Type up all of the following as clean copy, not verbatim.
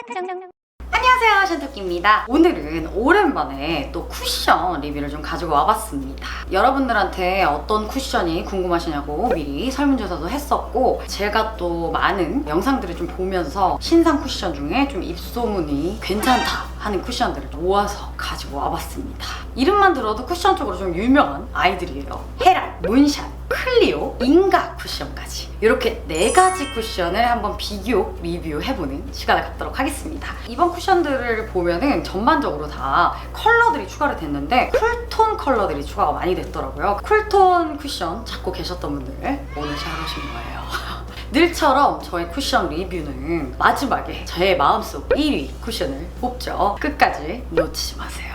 안녕하세요, 션토끼입니다. 오늘은 오랜만에 또 쿠션 리뷰를 좀 가지고 와봤습니다. 여러분들한테 어떤 쿠션이 궁금하시냐고 미리 설문조사도 했었고, 제가 또 많은 영상들을 좀 보면서 신상 쿠션 중에 좀 입소문이 괜찮다 하는 쿠션들을 모아서 가지고 와봤습니다. 이름만 들어도 쿠션 쪽으로 좀 유명한 아이들이에요. 헤라, 문샷, 클리오, 인가 쿠션까지 이렇게 4가지 쿠션을 한번 비교 리뷰해보는 시간을 갖도록 하겠습니다. 이번 쿠션들을 보면은 전반적으로 다 컬러들이 추가가 됐는데 쿨톤 컬러들이 추가가 많이 됐더라고요. 쿨톤 쿠션 찾고 계셨던 분들 오늘 잘 오신 거예요. 늘처럼 저의 쿠션 리뷰는 마지막에 저의 마음속 1위 쿠션을 뽑죠. 끝까지 놓치지 마세요.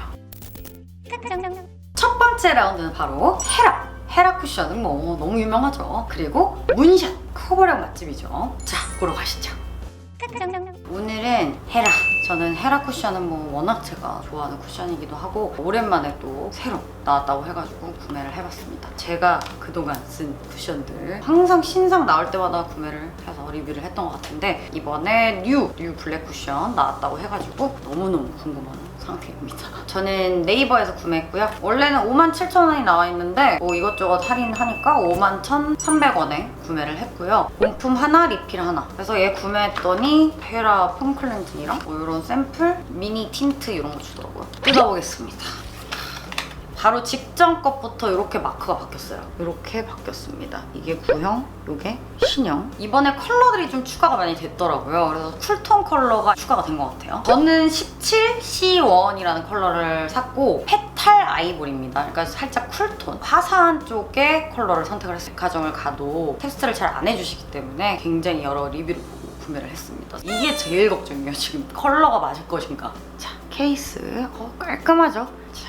첫 번째 라운드는 바로 헤라 쿠션은 뭐 너무 유명하죠. 그리고 문샷, 커버력 맛집이죠. 자, 보러 가시죠. 오늘은 헤라. 저는 헤라 쿠션은 뭐 워낙 제가 좋아하는 쿠션이기도 하고 오랜만에 또 새로 나왔다고 해가지고 구매를 해봤습니다. 제가 그동안 쓴 쿠션들 항상 신상 나올 때마다 구매를 해서 리뷰를 했던 것 같은데 이번에 뉴 블랙 쿠션 나왔다고 해가지고 너무너무 궁금한 상태입니다. 저는 네이버에서 구매했고요. 원래는 57,000원이 나와 있는데 뭐 이것저것 할인하니까 51,300원에 구매를 했고요. 본품 하나, 리필 하나. 그래서 얘 구매했더니 헤라 폼클렌징이랑 뭐 이런 샘플, 미니 틴트 이런 거 주더라고요. 뜯어보겠습니다. 바로 직전 것부터 이렇게 마크가 바뀌었어요. 이렇게 바뀌었습니다. 이게 구형, 이게 신형. 이번에 컬러들이 좀 추가가 많이 됐더라고요. 그래서 쿨톤 컬러가 추가가 된 것 같아요. 저는 17C1이라는 컬러를 샀고 페탈 아이보리입니다. 그러니까 살짝 쿨톤, 화사한 쪽의 컬러를 선택을 했어요. 백화점을 가도 테스트를 잘 안 해주시기 때문에 굉장히 여러 리뷰를 보고 구매를 했습니다. 이게 제일 걱정이에요. 지금 컬러가 맞을 것인가. 자, 케이스 깔끔하죠? 자,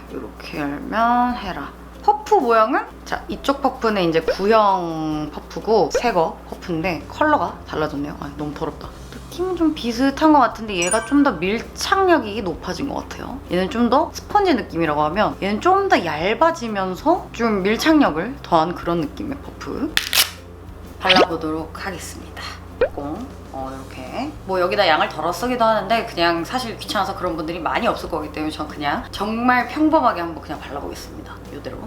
이렇게 열면 헤라. 퍼프 모양은? 자, 이쪽 퍼프는 이제 구형 퍼프고 새거 퍼프인데 컬러가 달라졌네요. 아, 너무 더럽다. 느낌은 좀 비슷한 것 같은데 얘가 좀 더 밀착력이 높아진 것 같아요. 얘는 좀 더 스펀지 느낌이라고 하면 얘는 좀 더 얇아지면서 좀 밀착력을 더한 그런 느낌의 퍼프. 발라보도록 하겠습니다. 이렇게 뭐 여기다 양을 덜어 쓰기도 하는데 그냥 사실 귀찮아서 그런 분들이 많이 없을 거기 때문에 전 그냥 정말 평범하게 한번 그냥 발라보겠습니다. 이대로.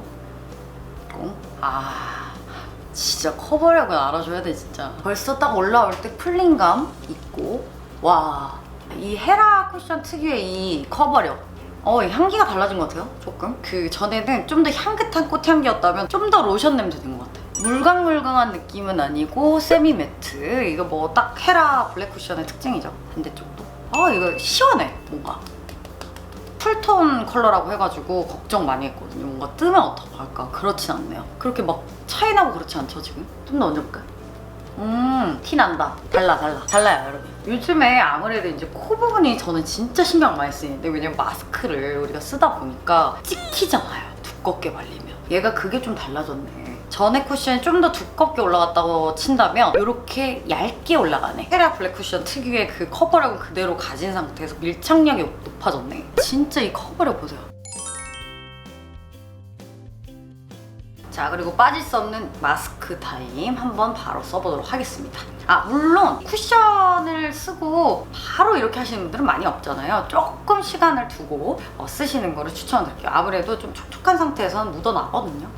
진짜 커버력은 알아줘야 돼 진짜. 벌써 딱 올라올 때 풀링감 있고 와, 이 헤라 쿠션 특유의 이 커버력. 이 향기가 달라진 것 같아요. 조금 그 전에는 좀 더 향긋한 꽃향기였다면 좀 더 로션 냄새 된 것 같아요. 물광물광한 느낌은 아니고 세미 매트. 이거 뭐 딱 헤라 블랙 쿠션의 특징이죠. 반대쪽도. 이거 시원해. 뭔가 쿨톤 컬러라고 해가지고 걱정 많이 했거든요. 뭔가 뜨면 어떡할까. 그렇진 않네요. 그렇게 막 차이나고 그렇지 않죠 지금? 좀 더 얹어볼까요? 티 난다. 달라요 여러분. 요즘에 아무래도 이제 코 부분이 저는 진짜 신경 많이 쓰이는데 왜냐면 마스크를 우리가 쓰다 보니까 찍히잖아요. 두껍게 발리면. 얘가 그게 좀 달라졌네. 전에 쿠션이 좀 더 두껍게 올라갔다고 친다면 이렇게 얇게 올라가네. 헤라 블랙 쿠션 특유의 그 커버력은 그대로 가진 상태에서 밀착력이 높아졌네. 진짜 이 커버력 보세요. 자, 그리고 빠질 수 없는 마스크 타임 한번 바로 써보도록 하겠습니다. 물론 쿠션을 쓰고 바로 이렇게 하시는 분들은 많이 없잖아요. 조금 시간을 두고 쓰시는 거를 추천드릴게요. 아무래도 좀 촉촉한 상태에서는 묻어나거든요.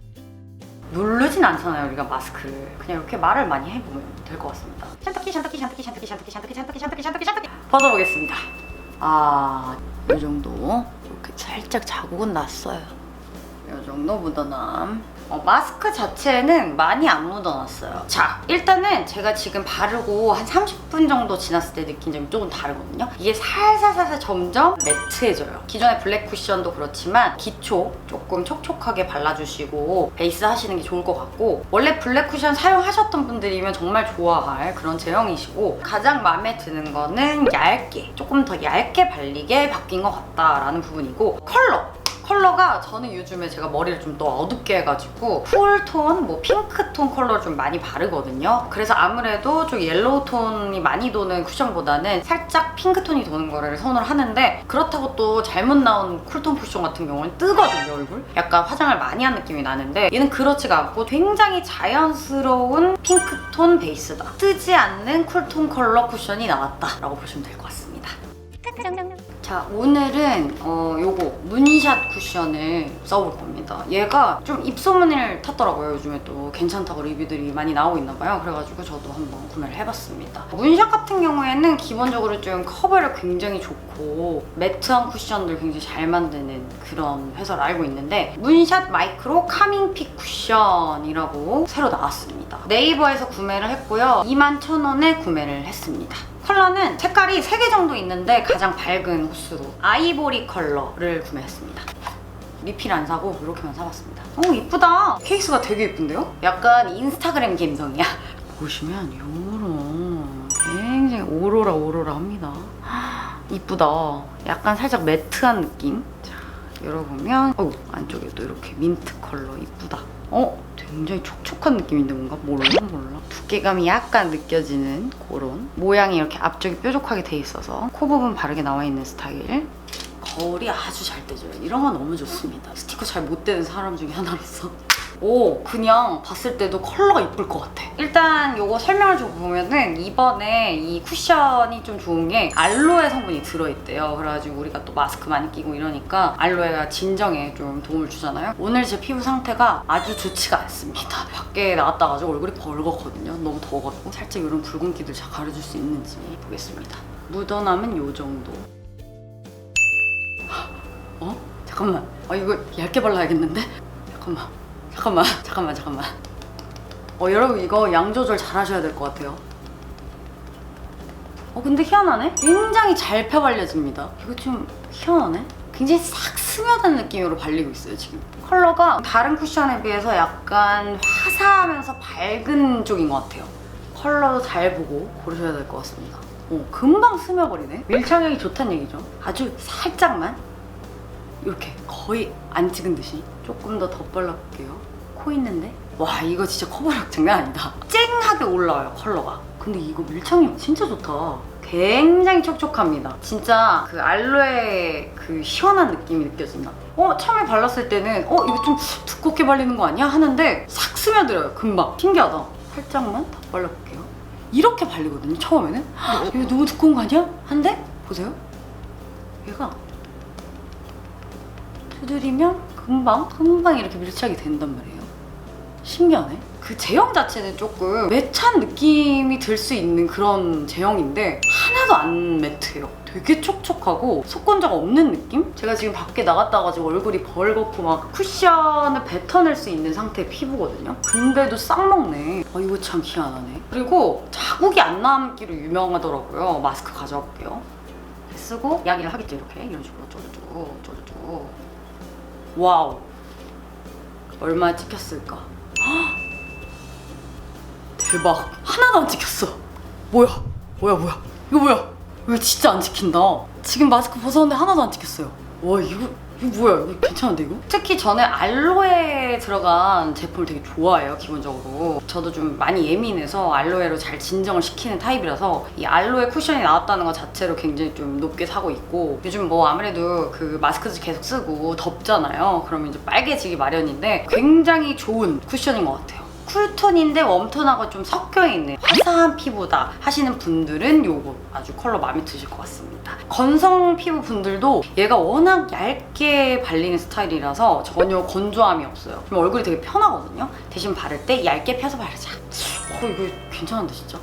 누르진 않잖아요, 우리가 마스크를. 그냥 이렇게 말을 많이 해보면 될 것 같습니다. 샨토끼 벗어보겠습니다. 이 정도. 이렇게 살짝 자국은 났어요. 이 정도 묻어남. 마스크 자체는 많이 안 묻어났어요. 자, 일단은 제가 지금 바르고 한 30분 정도 지났을 때 느낀 점이 조금 다르거든요. 이게 살살 점점 매트해져요. 기존의 블랙 쿠션도 그렇지만 기초 조금 촉촉하게 발라주시고 베이스 하시는 게 좋을 것 같고, 원래 블랙 쿠션 사용하셨던 분들이면 정말 좋아할 그런 제형이시고, 가장 마음에 드는 거는 얇게, 조금 더 얇게 발리게 바뀐 것 같다라는 부분이고, 컬러! 컬러가 저는 요즘에 제가 머리를 좀 더 어둡게 해가지고 쿨톤, 뭐 핑크톤 컬러를 좀 많이 바르거든요. 그래서 아무래도 좀 옐로우 톤이 많이 도는 쿠션보다는 살짝 핑크톤이 도는 거를 선호를 하는데 그렇다고 또 잘못 나온 쿨톤 쿠션 같은 경우는 뜨거든요, 얼굴. 약간 화장을 많이 한 느낌이 나는데 얘는 그렇지가 않고 굉장히 자연스러운 핑크톤 베이스다. 뜨지 않는 쿨톤 컬러 쿠션이 나왔다라고 보시면 될 것 같습니다. 자, 오늘은 요거 문샷 쿠션을 써볼 겁니다. 얘가 좀 입소문을 탔더라고요. 요즘에 또 괜찮다고 리뷰들이 많이 나오고 있나봐요. 그래가지고 저도 한번 구매를 해봤습니다. 문샷 같은 경우에는 기본적으로 좀 커버력 굉장히 좋고 매트한 쿠션들 굉장히 잘 만드는 그런 회사를 알고 있는데 문샷 마이크로 카밍픽 쿠션이라고 새로 나왔습니다. 네이버에서 구매를 했고요. 21,000원에 구매를 했습니다. 컬러는 색깔이 3개 정도 있는데 가장 밝은 호수로 아이보리 컬러를 구매했습니다. 리필 안 사고 이렇게만 사봤습니다. 오, 이쁘다. 케이스가 되게 예쁜데요? 약간 인스타그램 감성이야. 보시면 요런 굉장히 오로라합니다. 이쁘다. 약간 살짝 매트한 느낌. 자, 열어보면 안쪽에도 이렇게 민트 컬러 이쁘다. 굉장히 촉촉한 느낌인데 뭔가? 몰라. 두께감이 약간 느껴지는 그런 모양이 이렇게 앞쪽이 뾰족하게 돼 있어서 코 부분 바르게 나와 있는 스타일. 거울이 아주 잘 떼져요. 이런 건 너무 좋습니다. 스티커 잘 못 떼는 사람 중에 하나로서 그냥 봤을 때도 컬러가 이쁠 것 같아. 일단 요거 설명을 좀 보면은 이번에 이 쿠션이 좀 좋은 게 알로에 성분이 들어있대요. 그래가지고 우리가 또 마스크 많이 끼고 이러니까 알로에가 진정에 좀 도움을 주잖아요. 오늘 제 피부 상태가 아주 좋지가 않습니다. 밖에 나갔다 가지고 얼굴이 벌겋거든요. 너무 더워가지고 살짝 이런 붉은기들 잘 가려줄 수 있는지 보겠습니다. 묻어남은 요 정도. 잠깐만. 이거 얇게 발라야겠는데? 잠깐만. 여러분 이거 양 조절 잘 하셔야 될 것 같아요. 근데 희한하네? 굉장히 잘 펴발려집니다. 이거 좀 희한하네? 굉장히 싹 스며든 느낌으로 발리고 있어요, 지금. 컬러가 다른 쿠션에 비해서 약간 화사하면서 밝은 쪽인 것 같아요. 컬러도 잘 보고 고르셔야 될 것 같습니다. 금방 스며버리네? 밀착력이 좋다는 얘기죠. 아주 살짝만 이렇게 거의 안 찍은 듯이 조금 더 발라볼게요. 코 있는데 와, 이거 진짜 커버력 장난 아니다. 쨍하게 올라와요, 컬러가. 근데 이거 밀착력 진짜 좋다. 굉장히 촉촉합니다. 진짜 그 알로에 그 시원한 느낌이 느껴진다. 처음에 발랐을 때는 이거 좀 두껍게 발리는 거 아니야? 하는데 싹 스며들어요, 금방. 신기하다. 살짝만 더 발라볼게요. 이렇게 발리거든요, 처음에는. 이거 너무 두꺼운 거 아니야? 한데 보세요. 얘가 두드리면 금방 이렇게 밀착이 된단 말이에요. 신기하네. 그 제형 자체는 조금 매트한 느낌이 들 수 있는 그런 제형인데 하나도 안 매트해요. 되게 촉촉하고 속건자가 없는 느낌? 제가 지금 밖에 나갔다 가지고 얼굴이 벌겋고 막 쿠션을 뱉어낼 수 있는 상태의 피부거든요. 근데도 싹 먹네. 이거 참 희한하네. 그리고 자국이 안 남기로 유명하더라고요. 마스크 가져와 볼게요. 쓰고 이야기를 하겠죠. 이런 식으로 쪼르쪼. 와우, 얼마에 찍혔을까? 대박, 하나도 안 찍혔어. 뭐야 이거 뭐야? 이거 진짜 안 찍힌다. 지금 마스크 벗었는데 하나도 안 찍혔어요. 와, 이거 뭐야? 이거 괜찮은데 이거? 특히 저는 알로에 들어간 제품을 되게 좋아해요, 기본적으로. 저도 좀 많이 예민해서 알로에로 잘 진정을 시키는 타입이라서 이 알로에 쿠션이 나왔다는 것 자체로 굉장히 좀 높게 사고 있고, 요즘 뭐 아무래도 그 마스크도 계속 쓰고 덥잖아요. 그러면 이제 빨개지기 마련인데 굉장히 좋은 쿠션인 것 같아요. 쿨톤인데 웜톤하고 좀 섞여있는 화사한 피부다 하시는 분들은 요거 아주 컬러 마음에 드실 것 같습니다. 건성 피부 분들도 얘가 워낙 얇게 발리는 스타일이라서 전혀 건조함이 없어요. 그럼 얼굴이 되게 편하거든요. 대신 바를 때 얇게 펴서 바르자. 이거 괜찮은데 진짜?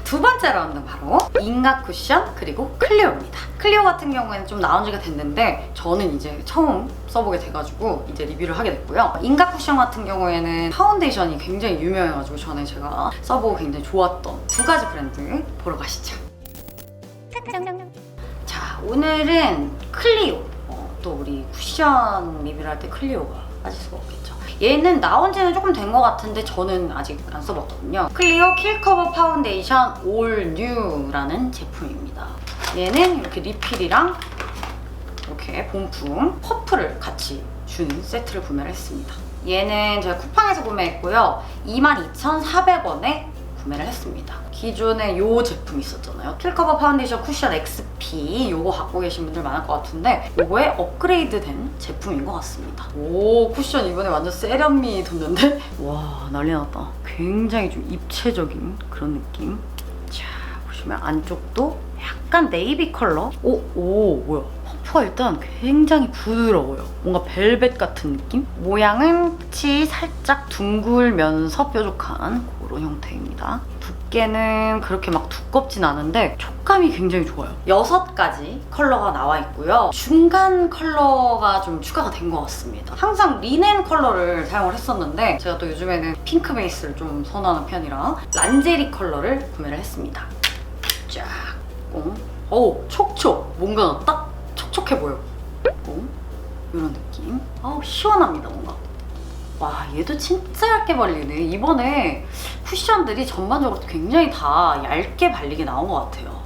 두 번째 라운드는 바로 인각 쿠션 그리고 클리오입니다. 클리오 같은 경우에는 좀 나온 지가 됐는데 저는 이제 처음 써보게 돼가지고 이제 리뷰를 하게 됐고요. 인각 쿠션 같은 경우에는 파운데이션이 굉장히 유명해가지고 전에 제가 써보고 굉장히 좋았던 두 가지 브랜드 보러 가시죠. 자, 오늘은 클리오. 또 우리 쿠션 리뷰를 할 때 클리오가 빠질 수가 없겠죠. 얘는 나온 지는 조금 된 것 같은데 저는 아직 안 써봤거든요. 클리오 킬커버 파운데이션 올 뉴라는 제품입니다. 얘는 이렇게 리필이랑 이렇게 본품 퍼프를 같이 주는 세트를 구매를 했습니다. 얘는 제가 쿠팡에서 구매했고요. 22,400원에 구매를 했습니다. 기존에 이 제품 있었잖아요. 킬커버 파운데이션 쿠션 XP 이거 갖고 계신 분들 많을 것 같은데 이거에 업그레이드된 제품인 것 같습니다. 오, 쿠션 이번에 완전 세련미 돋는데? 와, 난리 났다. 굉장히 좀 입체적인 그런 느낌. 자, 보시면 안쪽도 약간 네이비 컬러? 오, 뭐야. 퍼프가 일단 굉장히 부드러워요. 뭔가 벨벳 같은 느낌? 모양은 끝이 살짝 둥글면서 뾰족한 그런 형태입니다. 두께는 그렇게 막 두껍진 않은데 촉감이 굉장히 좋아요. 6가지 컬러가 나와 있고요. 중간 컬러가 좀 추가가 된 것 같습니다. 항상 리넨 컬러를 사용을 했었는데 제가 또 요즘에는 핑크 베이스를 좀 선호하는 편이라 란제리 컬러를 구매를 했습니다. 쫙! 오, 촉촉! 뭔가 딱 촉촉해 보여. 이런 느낌. 시원합니다, 뭔가. 와, 얘도 진짜 얇게 발리네. 이번에 쿠션들이 전반적으로 굉장히 다 얇게 발리게 나온 것 같아요.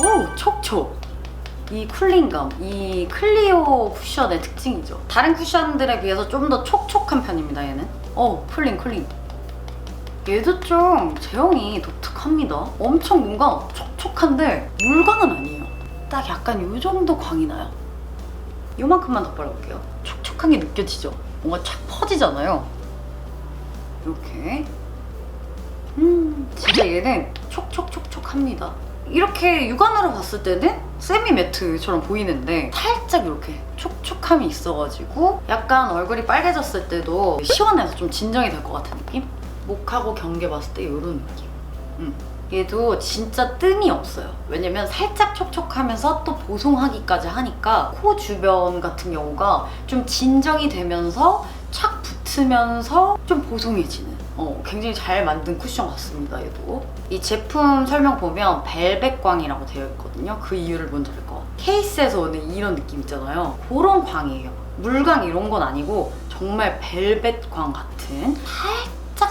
오, 촉촉. 이 쿨링감, 이 클리오 쿠션의 특징이죠. 다른 쿠션들에 비해서 좀 더 촉촉한 편입니다, 얘는. 쿨링. 얘도 좀 제형이 독특합니다. 엄청 뭔가 촉촉한데 물광은 아니에요. 딱 약간 이 정도 광이 나요. 요만큼만 더 발라볼게요. 촉촉한 게 느껴지죠? 뭔가 착 퍼지잖아요. 이렇게. 진짜 얘는 촉촉합니다. 이렇게 육안으로 봤을 때는 세미 매트처럼 보이는데 살짝 이렇게 촉촉함이 있어가지고 약간 얼굴이 빨개졌을 때도 시원해서 좀 진정이 될 것 같은 느낌? 목하고 경계 봤을 때 이런 느낌. 얘도 진짜 뜸이 없어요. 왜냐면 살짝 촉촉하면서 또 보송하기까지 하니까 코 주변 같은 경우가 좀 진정이 되면서 착 붙으면서 좀 보송해지는 굉장히 잘 만든 쿠션 같습니다. 얘도. 이 제품 설명 보면 벨벳 광이라고 되어 있거든요. 그 이유를 먼저 알 것 같아요. 케이스에서 오는 이런 느낌 있잖아요. 그런 광이에요. 물광 이런 건 아니고 정말 벨벳 광 같은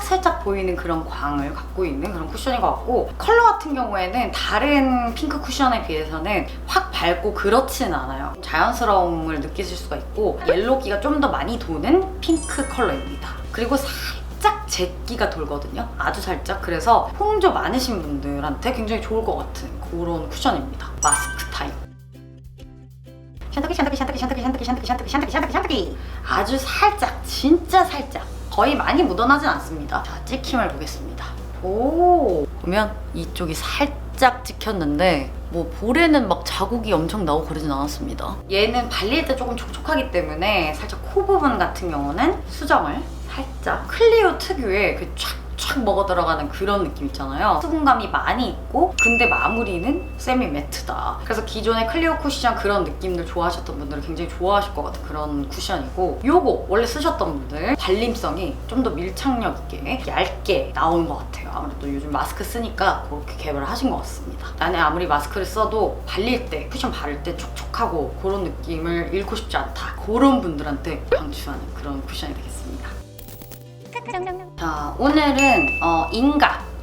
살짝 보이는 그런 광을 갖고 있는 그런 쿠션인 것 같고, 컬러 같은 경우에는 다른 핑크 쿠션에 비해서는 확 밝고 그렇진 않아요. 자연스러움을 느끼실 수가 있고 옐로기가 좀 더 많이 도는 핑크 컬러입니다. 그리고 살짝 잿기가 돌거든요. 아주 살짝. 그래서 홍조 많으신 분들한테 굉장히 좋을 것 같은 그런 쿠션입니다. 마스크 타입. 샨뜨기. 아주 살짝, 진짜 살짝. 거의 많이 묻어나진 않습니다. 자, 찍힘을 보겠습니다. 오, 보면 이쪽이 살짝 찍혔는데 뭐 볼에는 막 자국이 엄청 나고 그러진 않았습니다. 얘는 발릴 때 조금 촉촉하기 때문에 살짝 코 부분 같은 경우는 수정을 살짝 클리오 특유의 그 촥촥 먹어 들어가는 그런 느낌 있잖아요. 수분감이 많이 있고 근데 마무리는 세미 매트다. 그래서 기존의 클리오 쿠션 그런 느낌들 좋아하셨던 분들은 굉장히 좋아하실 것 같은 그런 쿠션이고, 요거 원래 쓰셨던 분들 발림성이 좀 더 밀착력 있게 얇게 나오는 것 같아요. 아무래도 요즘 마스크 쓰니까 그렇게 개발을 하신 것 같습니다. 나는 아무리 마스크를 써도 발릴 때, 쿠션 바를 때 촉촉하고 그런 느낌을 잃고 싶지 않다. 그런 분들한테 강추하는 그런 쿠션이 되겠습니다. 자, 오늘은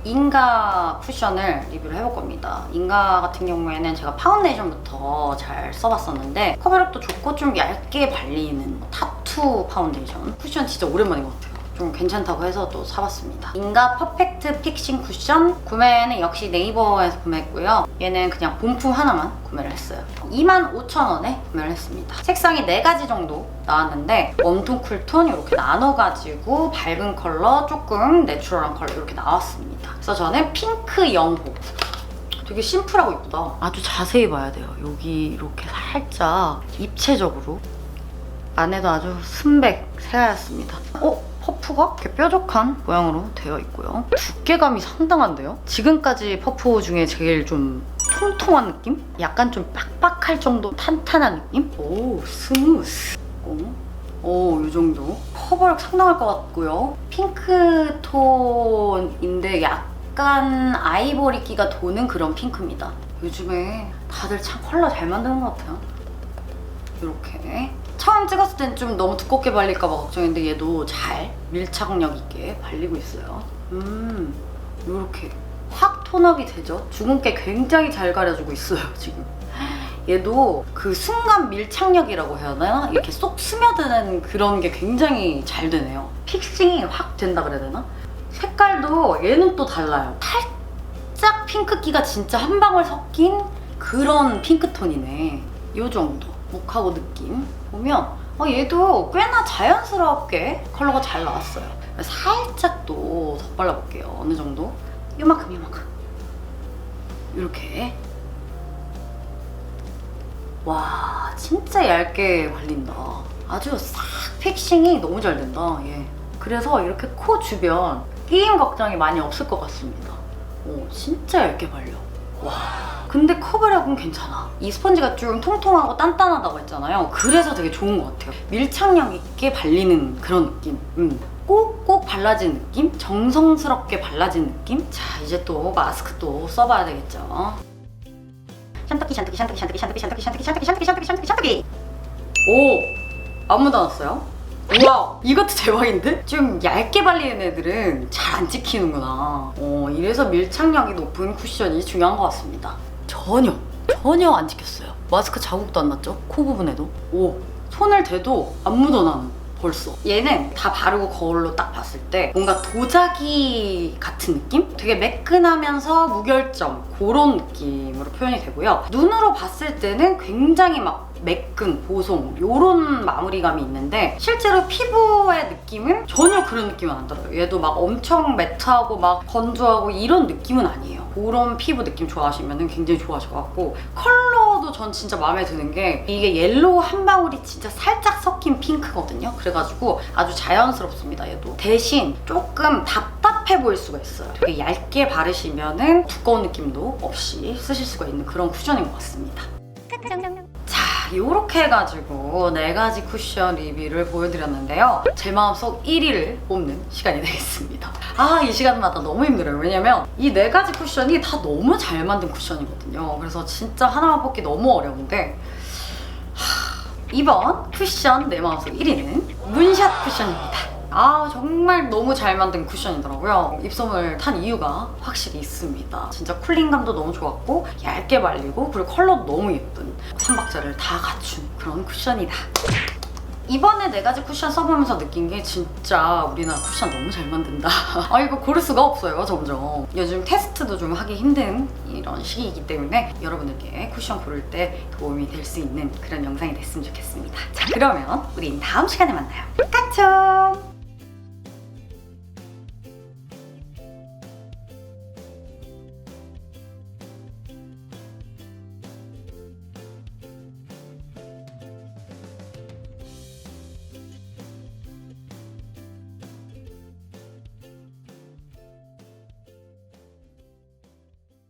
인가 쿠션을 리뷰를 해볼 겁니다. 인가 같은 경우에는 제가 파운데이션부터 잘 써봤었는데 커버력도 좋고 좀 얇게 발리는 타투 파운데이션 쿠션 진짜 오랜만인 것 같아요. 좀 괜찮다고 해서 또 사봤습니다. 인가 퍼펙트 픽싱 쿠션 구매는 역시 네이버에서 구매했고요. 얘는 그냥 본품 하나만 구매를 했어요. 25,000원에 구매를 했습니다. 색상이 4가지 정도 나왔는데 웜톤, 쿨톤 이렇게 나눠가지고 밝은 컬러, 조금 내추럴한 컬러 이렇게 나왔습니다. 그래서 저는 핑크 영호. 되게 심플하고 예쁘다. 아주 자세히 봐야 돼요. 여기 이렇게 살짝 입체적으로. 안에도 아주 순백 새하얗습니다. 퍼프가 이렇게 뾰족한 모양으로 되어 있고요. 두께감이 상당한데요? 지금까지 퍼프 중에 제일 좀 통통한 느낌? 약간 좀 빡빡할 정도 탄탄한 느낌? 오, 스무스. 이 정도. 커버력 상당할 것 같고요. 핑크 톤인데 약간 아이보리기가 도는 그런 핑크입니다. 요즘에 다들 참 컬러 잘 만드는 것 같아요. 이렇게. 처음 찍었을 땐 좀 너무 두껍게 발릴까봐 걱정했는데 얘도 잘 밀착력 있게 발리고 있어요. 이렇게 확 톤업이 되죠? 주근깨 굉장히 잘 가려주고 있어요, 지금. 얘도 그 순간 밀착력이라고 해야 되나? 이렇게 쏙 스며드는 그런 게 굉장히 잘 되네요. 픽싱이 확 된다 그래야 되나? 색깔도 얘는 또 달라요. 살짝 핑크기가 진짜 한 방울 섞인 그런 핑크톤이네. 요 정도. 목하고 느낌 보면 얘도 꽤나 자연스럽게 컬러가 잘 나왔어요. 살짝 또 덧발라볼게요. 어느 정도? 요만큼. 이렇게. 와, 진짜 얇게 발린다. 아주 싹 픽싱이 너무 잘 된다, 얘. 그래서 이렇게 코 주변 끼임 걱정이 많이 없을 것 같습니다. 진짜 얇게 발려. 와. 근데 커버력은 괜찮아. 이 스펀지가 좀 통통하고 단단하다고 했잖아요. 그래서 되게 좋은 것 같아요. 밀착력 있게 발리는 그런 느낌. 꼭꼭 발라진 느낌? 정성스럽게 발라진 느낌? 자, 이제 또 마스크 또 써봐야 되겠죠. 샨뜨기. 오! 안 묻어놨어요? 우와! 이것도 대박인데? 좀 얇게 발리는 애들은 잘 안 찍히는구나. 이래서 밀착력이 높은 쿠션이 중요한 것 같습니다. 전혀 안 찍혔어요. 마스크 자국도 안 났죠? 코 부분에도. 손을 대도 안 묻어나는. 벌써. 얘는 다 바르고 거울로 딱 봤을 때 뭔가 도자기 같은 느낌? 되게 매끈하면서 무결점 그런 느낌으로 표현이 되고요. 눈으로 봤을 때는 굉장히 막 매끈, 보송 이런 마무리감이 있는데 실제로 피부의 느낌은 전혀 그런 느낌은 안 들어요. 얘도 막 엄청 매트하고 막 건조하고 이런 느낌은 아니에요. 그런 피부 느낌 좋아하시면 굉장히 좋아하실 것 같고 컬러도 전 진짜 마음에 드는 게 이게 옐로우 한 방울이 진짜 살짝 섞인 핑크거든요. 그래가지고 아주 자연스럽습니다. 얘도. 대신 조금 답답해 보일 수가 있어요. 되게 얇게 바르시면 두꺼운 느낌도 없이 쓰실 수가 있는 그런 쿠션인 것 같습니다. 자, 이렇게 해가지고 4가지 쿠션 리뷰를 보여드렸는데요. 제 마음속 1위를 뽑는 시간이 되겠습니다. 이 시간마다 너무 힘들어요. 왜냐면 이 4가지 쿠션이 다 너무 잘 만든 쿠션이거든요. 그래서 진짜 하나만 뽑기 너무 어려운데 이번 쿠션 내 마음속 1위는 문샷 쿠션입니다. 정말 너무 잘 만든 쿠션이더라고요. 입솜을 탄 이유가 확실히 있습니다. 진짜 쿨링감도 너무 좋았고 얇게 발리고 그리고 컬러도 너무 예쁜 3박자를 다 갖춘 그런 쿠션이다. 이번에 4가지 쿠션 써보면서 느낀 게 진짜 우리나라 쿠션 너무 잘 만든다. 이거 고를 수가 없어요, 점점. 요즘 테스트도 좀 하기 힘든 이런 시기이기 때문에 여러분들께 쿠션 고를 때 도움이 될 수 있는 그런 영상이 됐으면 좋겠습니다. 자, 그러면 우린 다음 시간에 만나요. 까총!